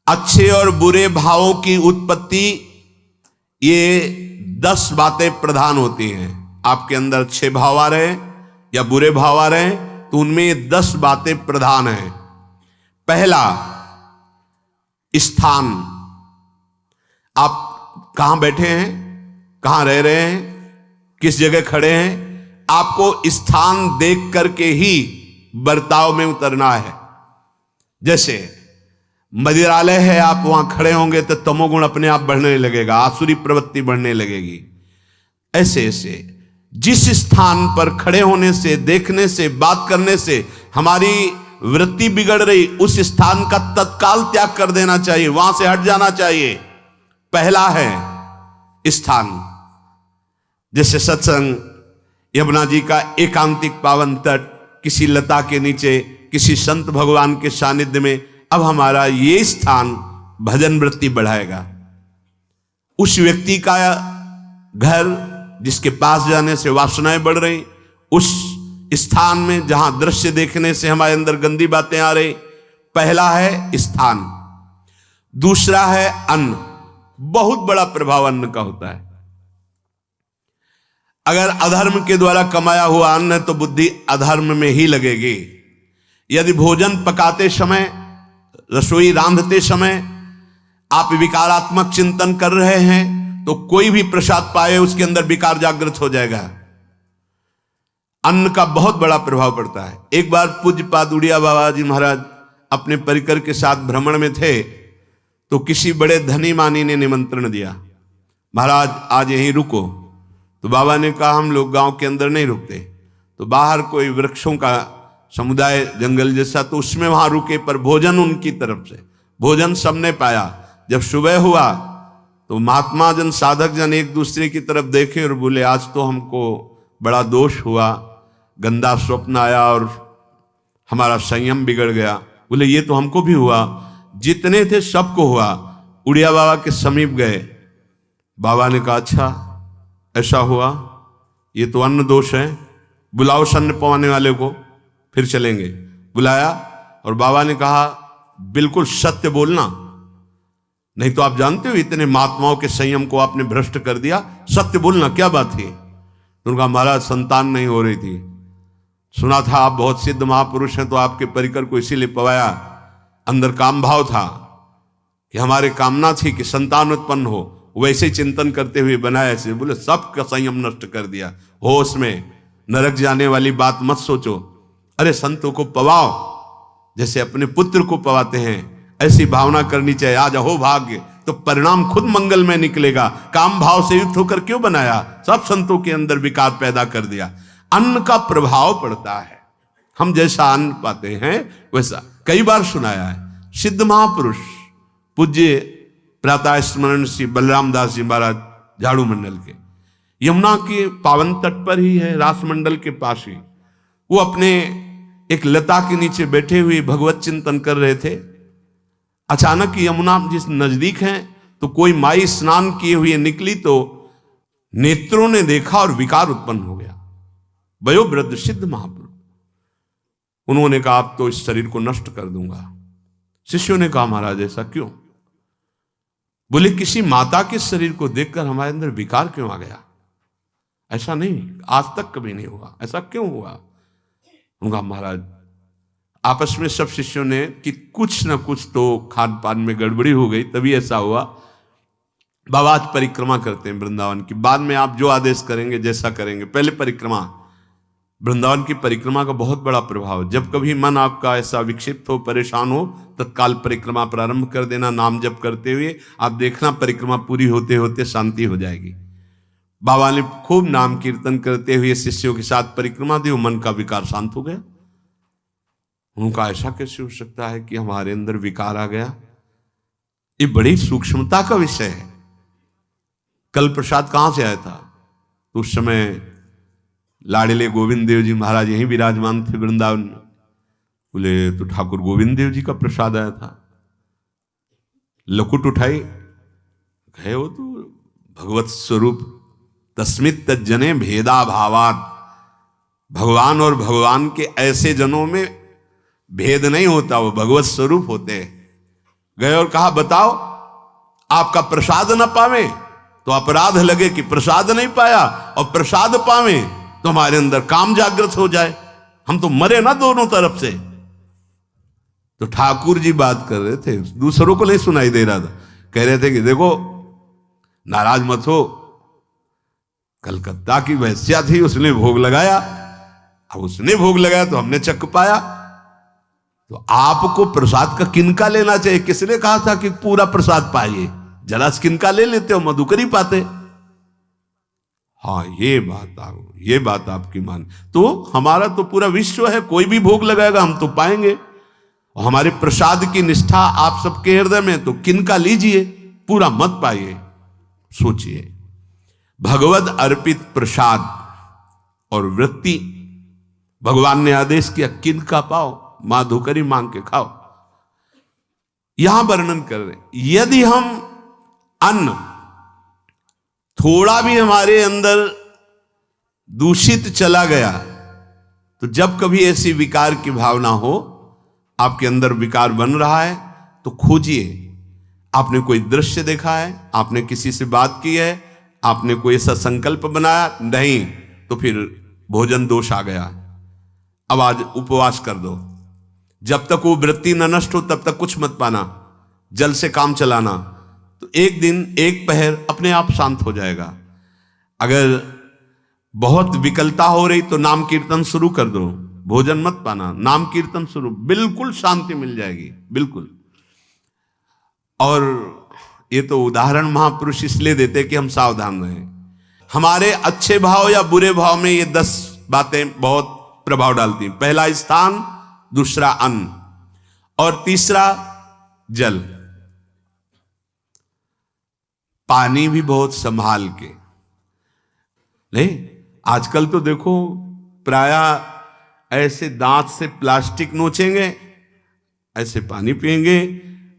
अच्छे और बुरे भावों की उत्पत्ति, ये 10 बातें प्रधान होती हैं। आपके अंदर अच्छे भाव आ रहे हैं या बुरे भाव आ रहे हैं तो उनमें ये 10 बातें प्रधान हैं। पहला, स्थान। आप कहां बैठे हैं, कहां रह रहे हैं, किस जगह खड़े हैं, आपको स्थान देख करके ही बर्ताव में उतरना है। जैसे मदिरालय है, आप वहां खड़े होंगे तो तमोगुण अपने आप बढ़ने लगेगा, आसुरी प्रवृत्ति बढ़ने लगेगी। ऐसे ऐसे जिस स्थान पर खड़े होने से, देखने से, बात करने से हमारी वृत्ति बिगड़ रही, उस स्थान का तत्काल त्याग कर देना चाहिए, वहां से हट जाना चाहिए। पहला है स्थान। जैसे सत्संग, यमुना जी का एकांतिक पावन तट, किसी लता के नीचे, किसी संत भगवान के सानिध्य में, अब हमारा ये स्थान भजन वृत्ति बढ़ाएगा। उस व्यक्ति का घर जिसके पास जाने से वासनाएं बढ़ रही, उस स्थान में जहां दृश्य देखने से हमारे अंदर गंदी बातें आ रही, पहला है स्थान। दूसरा है अन्न। बहुत बड़ा प्रभाव अन्न का होता है। अगर अधर्म के द्वारा कमाया हुआ अन्न है तो बुद्धि अधर्म में ही लगेगी। यदि भोजन पकाते समय, रसोई रांधते समय आप विकारात्मक चिंतन कर रहे हैं तो कोई भी प्रसाद पाए उसके अंदर विकार जागृत हो जाएगा। अन्न का बहुत बड़ा प्रभाव पड़ता है। एक बार पूज्य पादुड़िया बाबा जी महाराज अपने परिकर के साथ भ्रमण में थे तो किसी बड़े धनी मानी ने निमंत्रण दिया, महाराज आज यहीं रुको। तो बाबा ने कहा हम लोग गांव के अंदर नहीं रुकते, तो बाहर कोई वृक्षों का समुदाय, जंगल जैसा, तो उसमें वहां रुके, पर भोजन उनकी तरफ से, भोजन सबने पाया। जब सुबह हुआ तो महात्मा जन, साधक जन एक दूसरे की तरफ देखे और बोले आज तो हमको बड़ा दोष हुआ, गंदा स्वप्न आया और हमारा संयम बिगड़ गया। बोले ये तो हमको भी हुआ, जितने थे सबको हुआ। उड़िया बाबा के समीप गए, बाबा ने कहा अच्छा ऐसा हुआ, ये तो अन्न दोष है, बुलाओ सन्न पवाने वाले को, फिर चलेंगे। बुलाया और बाबा ने कहा बिल्कुल सत्य बोलना, नहीं तो आप जानते हो इतने महात्माओं के संयम को आपने भ्रष्ट कर दिया, सत्य बोलना क्या बात थी। तो उनका महाराज संतान नहीं हो रही थी, सुना था आप बहुत सिद्ध महापुरुष हैं तो आपके परिकर को इसीलिए पवाया, अंदर काम भाव था कि हमारे कामना थी कि संतान उत्पन्न हो, वैसे चिंतन करते हुए बनाया ऐसे। बोले सबका संयम नष्ट कर दिया, होश में, नरक जाने वाली बात मत सोचो। अरे संतों को पवाओ जैसे अपने पुत्र को पवाते हैं, ऐसी भावना करनी चाहिए। आज हो भाग्य तो परिणाम खुद मंगल में निकलेगा। काम भाव से युक्त होकर क्यों बनाया, सब संतों के अंदर विकार पैदा कर दिया। अन्न का प्रभाव पड़ता है, हम जैसा अन्न पाते हैं वैसा। कई बार सुनाया है, सिद्ध महापुरुष पूज्य प्रातः स्मरण श्री बलराम दास जी महाराज झाड़ू मंडल के, यमुना के पावन तट पर ही है, रास मंडल के पास ही, वो अपने एक लता के नीचे बैठे हुए भगवत चिंतन कर रहे थे। अचानक यमुना जिस नजदीक है तो कोई माई स्नान किए हुए निकली तो नेत्रों ने देखा और विकार उत्पन्न हो गया। वयोवृद्ध सिद्ध महापुरुष, उन्होंने कहा आप तो इस शरीर को नष्ट कर दूंगा। शिष्यों ने कहा महाराज ऐसा क्यों? बोले किसी माता के शरीर को देखकर हमारे अंदर विकार क्यों आ गया? ऐसा नहीं, आज तक कभी नहीं हुआ, ऐसा क्यों हुआ? उनका महाराज आपस में सब शिष्यों ने कि कुछ ना कुछ तो खान पान में गड़बड़ी हो गई तभी ऐसा हुआ। बाबा आज परिक्रमा करते हैं वृंदावन की, बाद में आप जो आदेश करेंगे जैसा करेंगे, पहले परिक्रमा। वृंदावन की परिक्रमा का बहुत बड़ा प्रभाव, जब कभी मन आपका ऐसा विक्षिप्त हो, परेशान हो, तत्काल परिक्रमा प्रारंभ कर देना, नाम जप करते हुए। आप देखना परिक्रमा पूरी होते होते शांति हो जाएगी। बाबा ने खूब नाम कीर्तन करते हुए शिष्यों के साथ परिक्रमा दी, मन का विकार शांत हो गया। उनका ऐसा कैसे हो सकता है कि हमारे अंदर विकार आ गया? ये बड़ी सूक्ष्मता का विषय है। कल प्रसाद कहां से आया था? तो उस समय लाड़िले गोविंद देव जी महाराज यहीं विराजमान थे वृंदावन में। बोले तो ठाकुर गोविंद देव जी का प्रसाद आया था। लकुट उठाई, गए वो तो भगवत स्वरूप तस्मित तज्जने भेदा भावात। भगवान और भगवान के ऐसे जनों में भेद नहीं होता, वो भगवत स्वरूप होते हैं। गए और कहा बताओ आपका प्रसाद न पावे तो अपराध लगे कि प्रसाद नहीं पाया, और प्रसाद पावे तो हमारे अंदर काम जागृत हो जाए, हम तो मरे ना दोनों तरफ से। तो ठाकुर जी बात कर रहे थे, दूसरों को नहीं सुनाई दे रहा था। कह रहे थे कि देखो नाराज मत हो, कलकत्ता की वैश्या थी, उसने भोग लगाया, अब उसने भोग लगाया तो हमने चख पाया, तो आपको प्रसाद का किनका लेना चाहिए? किसने कहा था कि पूरा प्रसाद पाइए? जरा किनका ले लेते हो, मधुकरी पाते। हाँ ये बात आपकी मान, तो हमारा तो पूरा विश्व है, कोई भी भोग लगाएगा हम तो पाएंगे, और हमारे प्रसाद की निष्ठा आप सबके हृदय में, तो किनका लीजिए, पूरा मत पाइए। सोचिए, भगवद अर्पित प्रसाद और वृत्ति, भगवान ने आदेश किया किनका पाओ, माधुकरी मांग के खाओ। यहां वर्णन कर रहे, यदि हम अन्न थोड़ा भी हमारे अंदर दूषित चला गया, तो जब कभी ऐसी विकार की भावना हो, आपके अंदर विकार बन रहा है, तो खोजिए। आपने कोई दृश्य देखा है, आपने किसी से बात की है, आपने कोई ऐसा संकल्प बनाया, नहीं, तो फिर भोजन दोष आ गया, अब आज उपवास कर दो। जब तक वो वृत्ति न नष्ट हो तब तक कुछ मत पाना, जल से काम चलाना, तो एक दिन एक पहर अपने आप शांत हो जाएगा। अगर बहुत विकलता हो रही तो नाम कीर्तन शुरू कर दो, भोजन मत पाना, नाम कीर्तन शुरू, बिल्कुल शांति मिल जाएगी, बिल्कुल। और ये तो उदाहरण महापुरुष इसलिए देते कि हम सावधान रहें। हमारे अच्छे भाव या बुरे भाव में ये 10 बातें बहुत प्रभाव डालती हैं। पहला स्थान, दूसरा अन्न, और तीसरा जल। पानी भी बहुत संभाल के, नहीं आजकल तो देखो प्रायः ऐसे दांत से प्लास्टिक नोचेंगे, ऐसे पानी पिएंगे,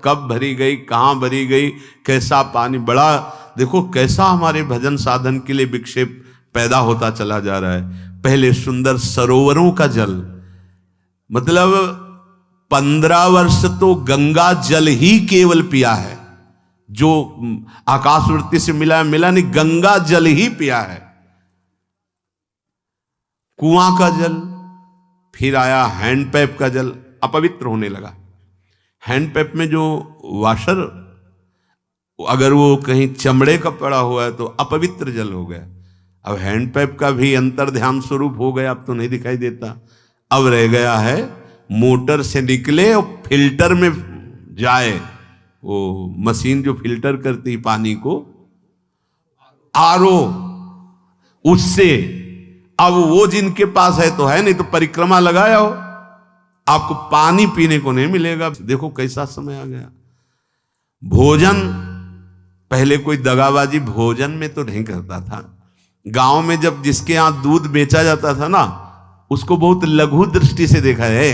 कब भरी गई, कहां भरी गई, कैसा पानी, बड़ा देखो कैसा हमारे भजन साधन के लिए विक्षेप पैदा होता चला जा रहा है। पहले सुंदर सरोवरों का जल, मतलब 15 वर्ष तो गंगा जल ही केवल पिया है, जो आकाशवृत्ति से मिला नहीं, गंगा जल ही पिया है। कुआं का जल, फिर आया हैंडपैप का जल, अपवित्र होने लगा। हैंडपैप में जो वाशर, अगर वो कहीं चमड़े का पड़ा हुआ है तो अपवित्र जल हो गया। अब हैंडपैप का भी अंतर ध्यान स्वरूप हो गया, अब तो नहीं दिखाई देता। अब रह गया है मोटर से निकले और फिल्टर में जाए, वो मशीन जो फिल्टर करती पानी को, आरओ, उससे। अब वो जिनके पास है तो है, नहीं तो परिक्रमा लगाया हो, आपको पानी पीने को नहीं मिलेगा। देखो कैसा समय आ गया। भोजन, पहले कोई दगाबाजी भोजन में तो नहीं करता था। गांव में जब जिसके यहां दूध बेचा जाता था ना, उसको बहुत लघु दृष्टि से देखा है,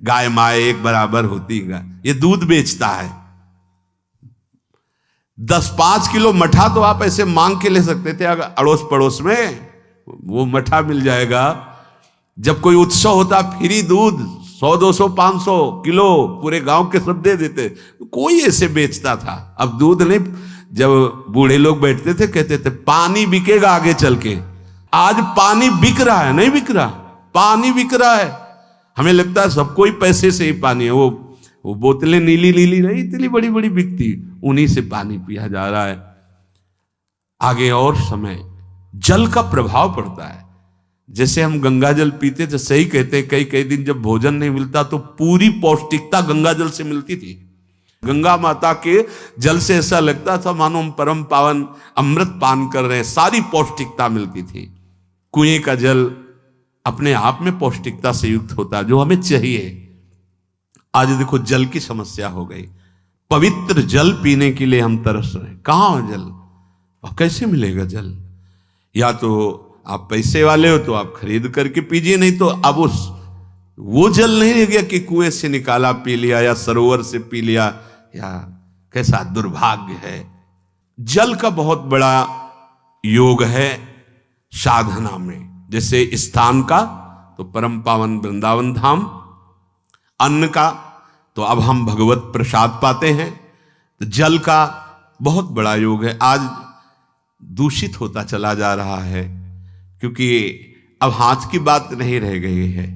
गाय माए एक बराबर होती है, ये दूध बेचता है। 10-5 किलो मठा तो आप ऐसे मांग के ले सकते थे, अगर अड़ोस पड़ोस में वो मठा मिल जाएगा। जब कोई उत्सव होता, फ्री दूध 100, 200, 500 किलो पूरे गांव के सब दे देते, कोई ऐसे बेचता था। अब दूध नहीं, जब बूढ़े लोग बैठते थे कहते थे पानी बिकेगा आगे चल के। आज पानी बिक रहा है, नहीं बिक रहा, पानी बिक रहा है। हमें लगता है सबको ही पैसे से ही पानी है, वो बोतलें नीली नीली नहीं, इतनी बड़ी बड़ी बिकती, उन्हीं से पानी पिया जा रहा है। आगे और समय जल का प्रभाव पड़ता है। जैसे हम गंगा जल पीते थे, सही कहते हैं, कई दिन जब भोजन नहीं मिलता तो पूरी पौष्टिकता गंगा जल से मिलती थी। गंगा माता के जल से ऐसा लगता था मानो हम परम पावन अमृत पान कर रहे हैं, सारी पौष्टिकता मिलती थी। कुएं का जल अपने आप में पौष्टिकता से युक्त होता है, जो हमें चाहिए। आज देखो जल की समस्या हो गई, पवित्र जल पीने के लिए हम तरस रहे हैं। कहाँ हो जल, और कैसे मिलेगा जल? या तो आप पैसे वाले हो तो आप खरीद करके पीजिए, नहीं तो अब वो जल नहीं रह गया कि कुएं से निकाला पी लिया या सरोवर से पी लिया, या कैसा दुर्भाग्य है। जल का बहुत बड़ा योग है साधना में। जैसे स्थान का तो परम पावन वृंदावन धाम, अन्न का तो अब हम भगवत प्रसाद पाते हैं। तो जल का बहुत बड़ा योग है। आज दूषित होता चला जा रहा है, क्योंकि अब हाथ की बात नहीं रह गई है।